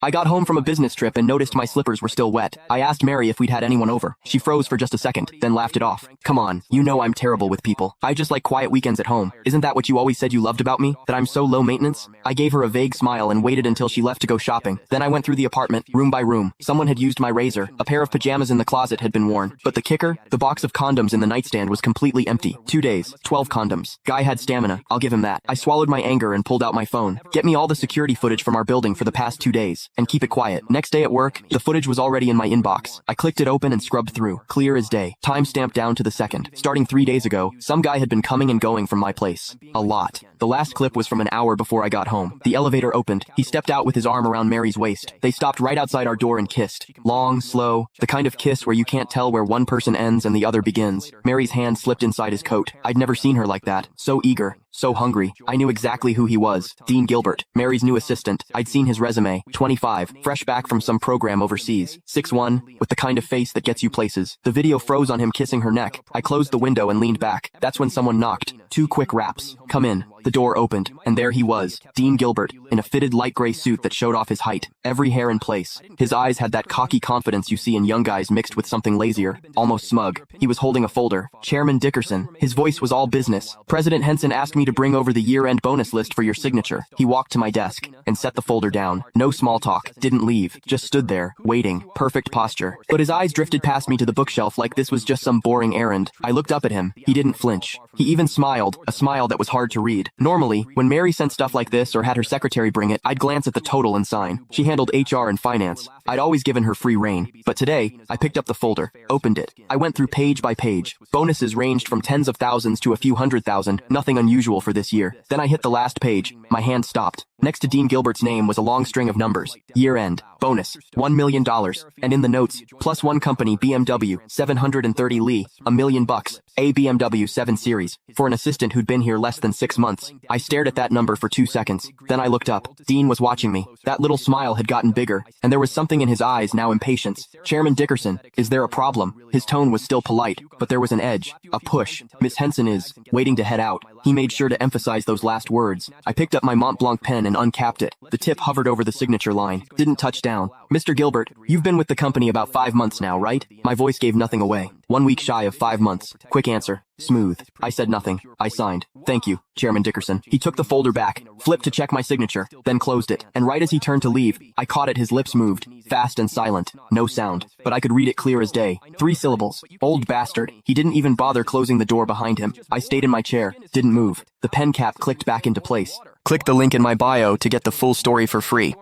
I got home from a business trip and noticed my slippers were still wet. I asked Mary if we'd had anyone over. She froze for just a second, then laughed it off. Come on, you know I'm terrible with people. I just like quiet weekends at home. Isn't that what you always said you loved about me? That I'm so low maintenance? I gave her a vague smile and waited until she left to go shopping. Then I went through the apartment, room by room. Someone had used my razor. A pair of pajamas in the closet had been worn. But the kicker? The box of condoms in the nightstand was completely empty. 2 days, 12 condoms. Guy had stamina, I'll give him that. I swallowed my anger and pulled out my phone. Get me all the security footage from our building for the past 2 days. And keep it quiet. Next day at work, the footage was already in my inbox. I clicked it open and scrubbed through. Clear as day. Time stamped down to the second. Starting 3 days ago, some guy had been coming and going from my place. A lot. The last clip was from an hour before I got home. The elevator opened. He stepped out with his arm around Mary's waist. They stopped right outside our door and kissed. Long, slow, the kind of kiss where you can't tell where one person ends and the other begins. Mary's hand slipped inside his coat. I'd never seen her like that. So eager. So hungry. I knew exactly who he was. Dean Gilbert, Mary's new assistant. I'd seen his resume. 25, fresh back from some program overseas. 6'1", with the kind of face that gets you places. The video froze on him kissing her neck. I closed the window and leaned back. That's when someone knocked. 2 quick raps. Come in. The door opened, and there he was, Dean Gilbert, in a fitted light gray suit that showed off his height, every hair in place. His eyes had that cocky confidence you see in young guys mixed with something lazier, almost smug. He was holding a folder. Chairman Dickerson. His voice was all business. President Henson asked me to bring over the year-end bonus list for your signature. He walked to my desk and set the folder down. No small talk. Didn't leave. Just stood there, waiting. Perfect posture. But his eyes drifted past me to the bookshelf like this was just some boring errand. I looked up at him. He didn't flinch. He even smiled, a smile that was hard to read. Normally, when Mary sent stuff like this or had her secretary bring it, I'd glance at the total and sign. She handled HR and finance. I'd always given her free rein. But today, I picked up the folder, opened it. I went through page by page. Bonuses ranged from tens of thousands to a few 100,000, nothing unusual for this year. Then I hit the last page. My hand stopped. Next to Dean Gilbert's name was a long string of numbers. Year end. Bonus. $1 million. And in the notes, plus one company BMW, 730 Lee, $1 million. A BMW 7 Series. For an assistant who'd been here less than 6 months. I stared at that number for 2 seconds. Then I looked up. Dean was watching me. That little smile had gotten bigger, and there was something in his eyes, now impatience. Chairman Dickerson, is there a problem? His tone was still polite, but there was an edge, a push. Miss Henson is waiting to head out. He made sure to emphasize those last words. I picked up my Mont Blanc pen and uncapped it. The tip hovered over the signature line. Didn't touch down. Mr. Gilbert, you've been with the company about 5 months now, right? My voice gave nothing away. 1 week shy of 5 months. Quick answer. Smooth. I said nothing. I signed. Thank you, Chairman Dickerson. He took the folder back, flipped to check my signature, then closed it. And right as he turned to leave, I caught it. His lips moved. Fast and silent. No sound. But I could read it clear as day. 3 syllables. Old bastard. He didn't even bother closing the door behind him. I stayed in my chair. Didn't move. The pen cap clicked back into place. Click the link in my bio to get the full story for free.